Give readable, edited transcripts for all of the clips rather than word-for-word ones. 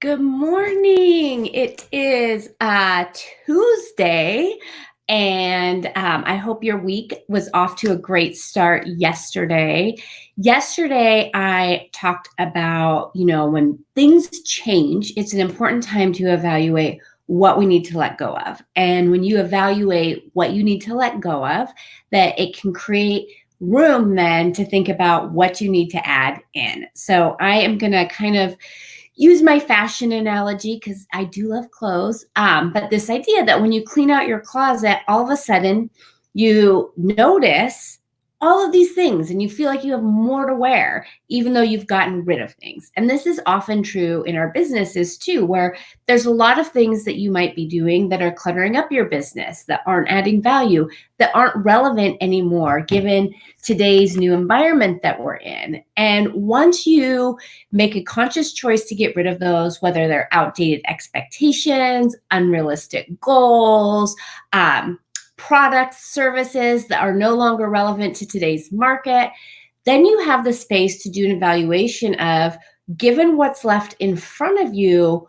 Good morning. It is Tuesday, and I hope your week was off to a great start yesterday. Yesterday, I talked about, when things change, it's an important time to evaluate what we need to let go of. And when you evaluate what you need to let go of, that it can create room then to think about what you need to add in. So I am going to kind of use my fashion analogy because I do love clothes. But this idea that when you clean out your closet, all of a sudden you notice all of these things and you feel like you have more to wear, even though you've gotten rid of things. And this is often true in our businesses too, where there's a lot of things that you might be doing that are cluttering up your business, that aren't adding value, that aren't relevant anymore, given today's new environment that we're in. And once you make a conscious choice to get rid of those, whether they're outdated expectations, unrealistic goals, products, services that are no longer relevant to today's market, then you have the space to do an evaluation of, given what's left in front of you,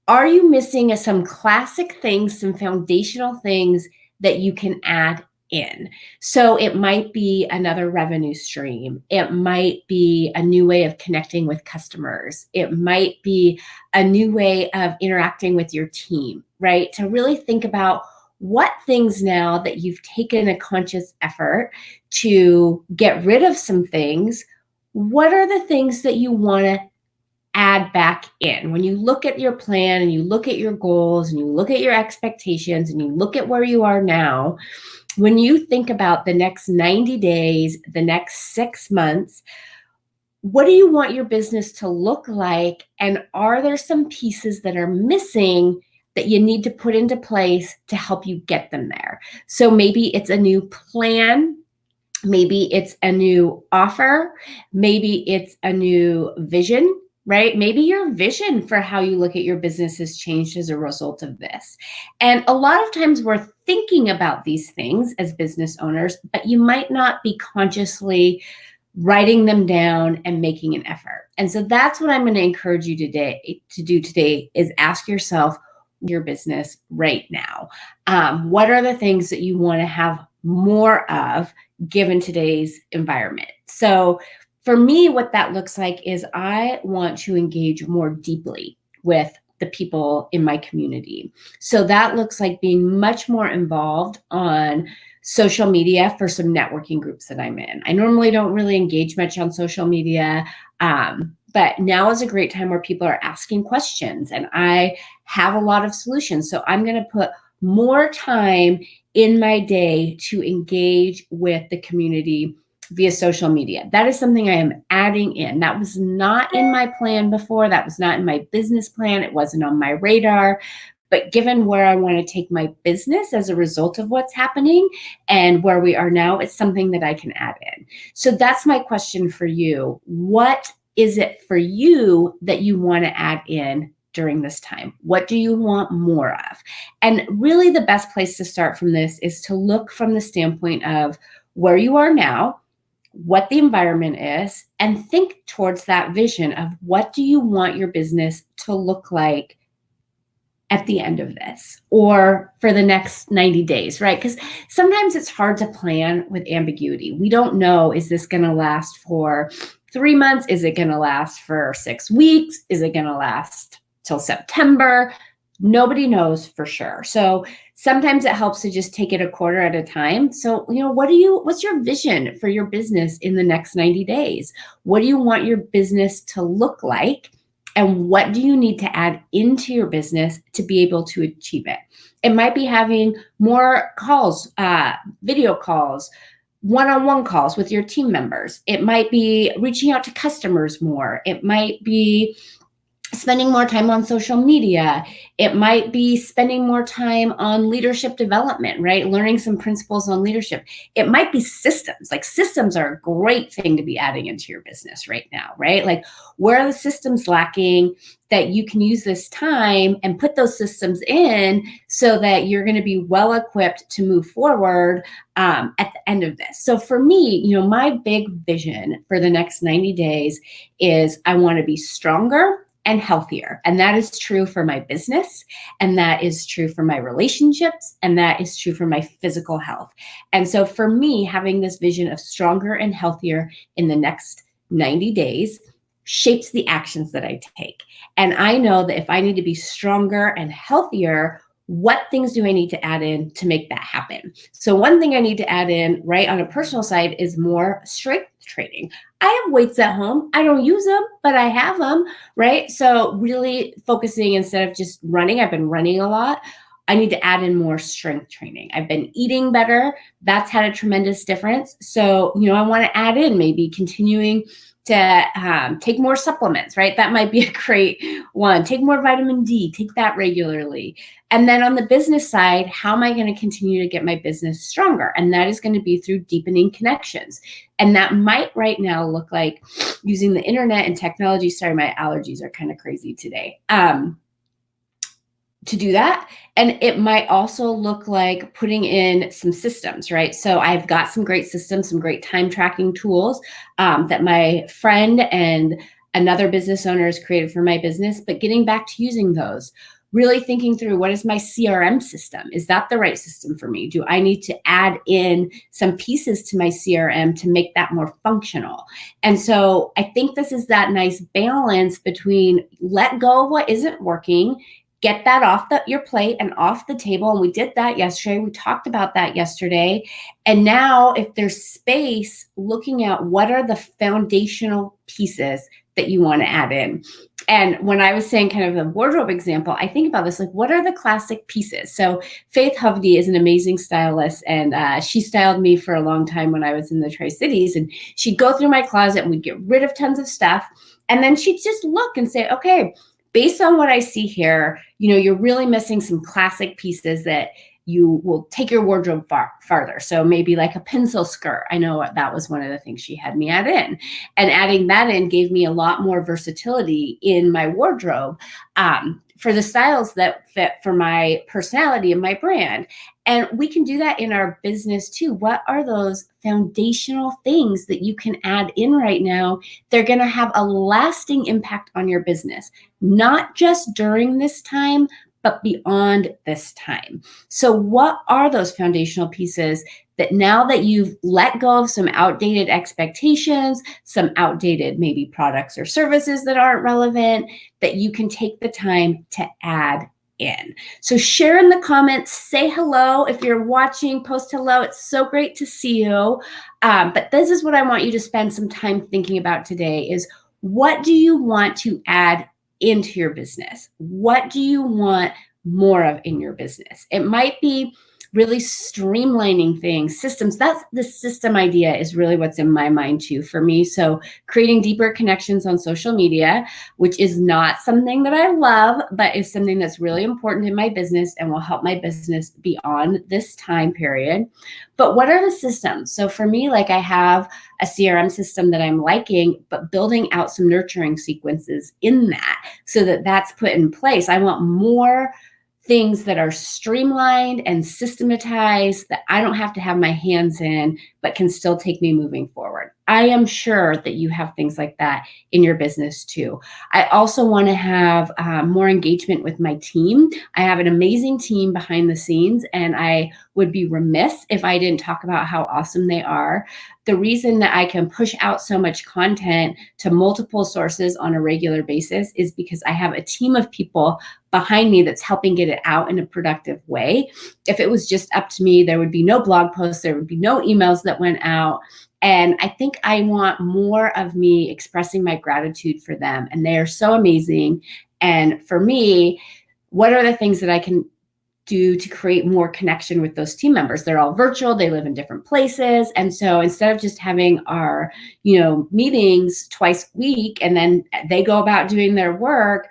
are you missing some classic things, some foundational things that you can add in? So it might be another revenue stream. It might be a new way of connecting with customers. It might be a new way of interacting with your team, right? To really think about what things, now that you've taken a conscious effort to get rid of some things, what are the things that you want to add back in? When you look at your plan and you look at your goals and you look at your expectations and you look at where you are now, when you think about the next 90 days, the next 6 months, what do you want your business to look like? And are there some pieces that are missing that you need to put into place to help you get them there? So maybe it's a new plan. Maybe it's a new offer. Maybe it's a new vision, right? Maybe your vision for how you look at your business has changed as a result of this. And a lot of times we're thinking about these things as business owners, but you might not be consciously writing them down and making an effort. And so that's what I'm going to encourage you to do today is ask yourself your business right now. What are the things that you want to have more of given today's environment? So for me, what that looks like is I want to engage more deeply with the people in my community. So that looks like being much more involved on social media for some networking groups that I'm in. I normally don't really engage much on social media, but now is a great time where people are asking questions and I have a lot of solutions. So I'm going to put more time in my day to engage with the community via social media. That is something I am adding in. That was not in my plan before. That was not in my business plan. It wasn't on my radar. But given where I want to take my business as a result of what's happening and where we are now, it's something that I can add in. So that's my question for you. What is it for you that you want to add in during this time? What do you want more of? And really the best place to start from this is to look from the standpoint of where you are now, what the environment is, and think towards that vision of what do you want your business to look like at the end of this or for the next 90 days, right? Because sometimes it's hard to plan with ambiguity. We don't know, is this going to last for 3 months? Is it going to last for 6 weeks? Is it going to last till September? Nobody knows for sure. So sometimes it helps to just take it a quarter at a time. So, what's your vision for your business in the next 90 days? What do you want your business to look like? And what do you need to add into your business to be able to achieve it? It might be having more calls, video calls, one-on-one calls with your team members. It might be reaching out to customers more. It might be spending more time on social media. It might be spending more time on leadership development, right? Learning some principles on leadership. It might be systems. Like systems are a great thing to be adding into your business right now, right? Like where are the systems lacking that you can use this time and put those systems in so that you're going to be well equipped to move forward at the end of this. So for me, my big vision for the next 90 days is I want to be stronger and healthier. And that is true for my business, and that is true for my relationships, and that is true for my physical health. And so for me, having this vision of stronger and healthier in the next 90 days shapes the actions that I take. And I know that if I need to be stronger and healthier, what things do I need to add in to make that happen? So one thing I need to add in, right, on a personal side is more strength training. I have weights at home. I don't use them, but I have them, right? So really focusing, instead of just running, I've been running a lot. I need to add in more strength training. I've been eating better. That's had a tremendous difference. So, I want to add in maybe continuing to take more supplements, right? That might be a great one. Take more vitamin D, take that regularly. And then on the business side, how am I going to continue to get my business stronger? And that is going to be through deepening connections. And that might right now look like using the internet and technology. Sorry, my allergies are kind of crazy today. To do that. And it might also look like putting in some systems, right? So I've got some great systems, some great time tracking tools that my friend and another business owner has created for my business, but getting back to using those, really thinking through, what is my CRM system? Is that the right system for me? Do I need to add in some pieces to my CRM to make that more functional? And so I think this is that nice balance between let go of what isn't working, get that off your plate and off the table. And we did that yesterday. We talked about that yesterday. And now if there's space, looking at what are the foundational pieces that you want to add in. And when I was saying kind of the wardrobe example, I think about this, like, what are the classic pieces? So Faith Hovde is an amazing stylist, and she styled me for a long time when I was in the Tri-Cities. And she'd go through my closet and we'd get rid of tons of stuff. And then she'd just look and say, okay, based on what I see here, you're really missing some classic pieces that you will take your wardrobe farther. So maybe like a pencil skirt. I know that was one of the things she had me add in. And adding that in gave me a lot more versatility in my wardrobe for the styles that fit for my personality and my brand. And we can do that in our business too. What are those foundational things that you can add in right now? They're going to have a lasting impact on your business, not just during this time, but beyond this time. So what are those foundational pieces that now that you've let go of some outdated expectations, some outdated maybe products or services that aren't relevant, that you can take the time to add in? So share in the comments, say hello. If you're watching, post hello. It's so great to see you. But this is what I want you to spend some time thinking about today is, what do you want to add into your business? What do you want more of in your business? It might be really streamlining things, systems. That's the system idea is really what's in my mind too for me. So creating deeper connections on social media, which is not something that I love, but is something that's really important in my business and will help my business beyond this time period. But what are the systems? So for me, like, I have a CRM system that I'm liking, but building out some nurturing sequences in that so that that's put in place. I want more things that are streamlined and systematized that I don't have to have my hands in, but can still take me moving forward. I am sure that you have things like that in your business too. I also want to have more engagement with my team. I have an amazing team behind the scenes, and I would be remiss if I didn't talk about how awesome they are. The reason that I can push out so much content to multiple sources on a regular basis is because I have a team of people behind me that's helping get it out in a productive way. If it was just up to me, there would be no blog posts, there would be no emails that went out. And I think I want more of me expressing my gratitude for them. And they are so amazing. And for me, what are the things that I can do to create more connection with those team members? They're all virtual, they live in different places. And so instead of just having our, meetings twice a week and then they go about doing their work,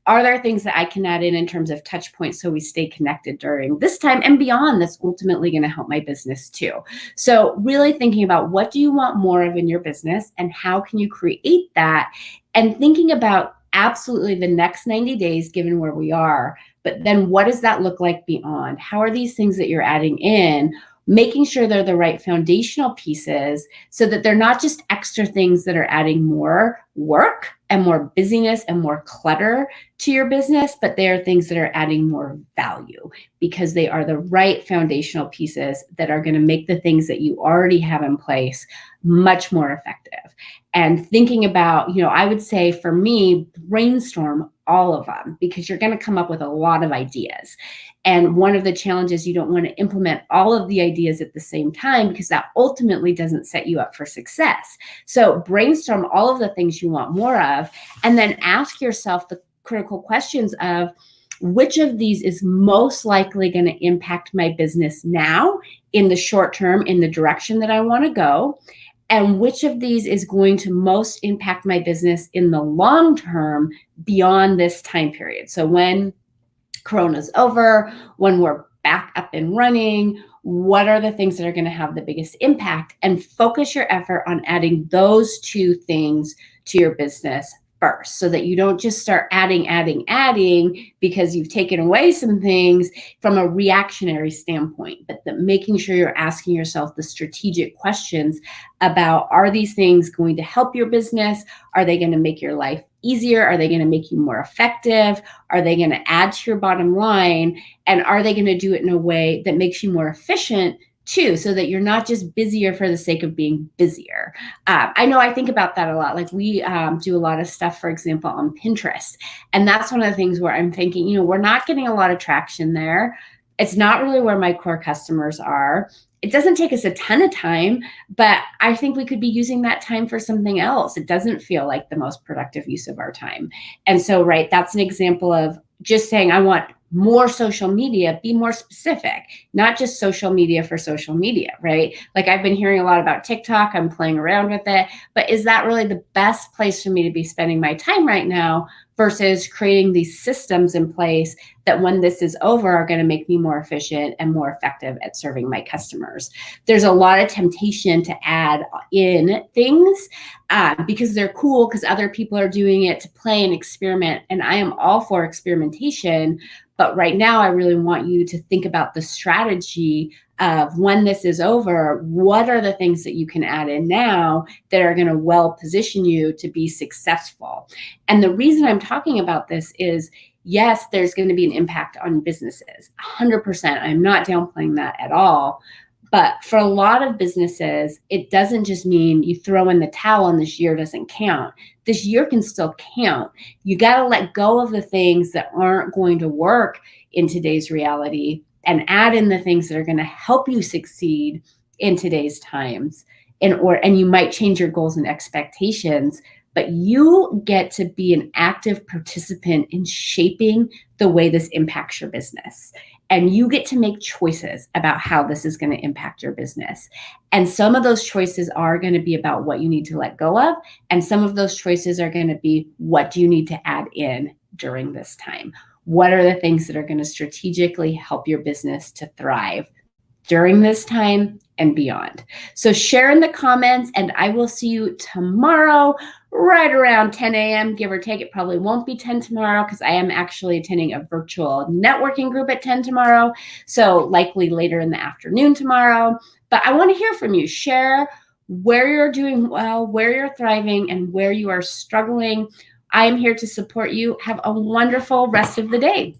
are there things that I can add in terms of touch points so we stay connected during this time and beyond that's ultimately going to help my business too? So really thinking about, what do you want more of in your business and how can you create that? And thinking about absolutely the next 90 days, given where we are, but then what does that look like beyond? How are these things that you're adding in making sure they're the right foundational pieces so that they're not just extra things that are adding more work and more busyness and more clutter to your business, but they are things that are adding more value because they are the right foundational pieces that are going to make the things that you already have in place much more effective. And thinking about, I would say for me, brainstorm all of them because you're going to come up with a lot of ideas. And one of the challenges, you don't want to implement all of the ideas at the same time because that ultimately doesn't set you up for success. So brainstorm all of the things you want more of, and then ask yourself the critical questions of which of these is most likely going to impact my business now in the short term in the direction that I want to go, and which of these is going to most impact my business in the long term beyond this time period. So when Corona's over, when we're back up and running, what are the things that are going to have the biggest impact? And focus your effort on adding those two things to your business first so that you don't just start adding because you've taken away some things from a reactionary standpoint, but that making sure you're asking yourself the strategic questions about, are these things going to help your business? Are they going to make your life easier? Are they going to make you more effective? Are they going to add to your bottom line? And are they going to do it in a way that makes you more efficient too, so that you're not just busier for the sake of being busier? I know I think about that a lot. Like we do a lot of stuff, for example, on Pinterest. And that's one of the things where I'm thinking, we're not getting a lot of traction there. It's not really where my core customers are. It doesn't take us a ton of time, but I think we could be using that time for something else. It doesn't feel like the most productive use of our time. And so, right, that's an example of just saying, I want more social media, be more specific, not just social media for social media, right? Like I've been hearing a lot about TikTok, I'm playing around with it, but is that really the best place for me to be spending my time right now versus creating these systems in place that when this is over are going to make me more efficient and more effective at serving my customers? There's a lot of temptation to add in things because they're cool, because other people are doing it, to play and experiment. And I am all for experimentation. But right now, I really want you to think about the strategy of when this is over, what are the things that you can add in now that are going to well position you to be successful? And the reason I'm talking about this is, yes, there's going to be an impact on businesses, 100%. I'm not downplaying that at all. But for a lot of businesses, it doesn't just mean you throw in the towel and this year doesn't count. This year can still count. You got to let go of the things that aren't going to work in today's reality and add in the things that are going to help you succeed in today's times. And you might change your goals and expectations, but you get to be an active participant in shaping the way this impacts your business. And you get to make choices about how this is going to impact your business. And some of those choices are going to be about what you need to let go of. And some of those choices are going to be, what do you need to add in during this time? What are the things that are going to strategically help your business to thrive during this time and beyond? So share in the comments, and I will see you tomorrow right around 10 a.m., give or take. It probably won't be 10 tomorrow because I am actually attending a virtual networking group at 10 tomorrow. So likely later in the afternoon tomorrow. But I want to hear from you. Share where you're doing well, where you're thriving, and where you are struggling. I am here to support you. Have a wonderful rest of the day.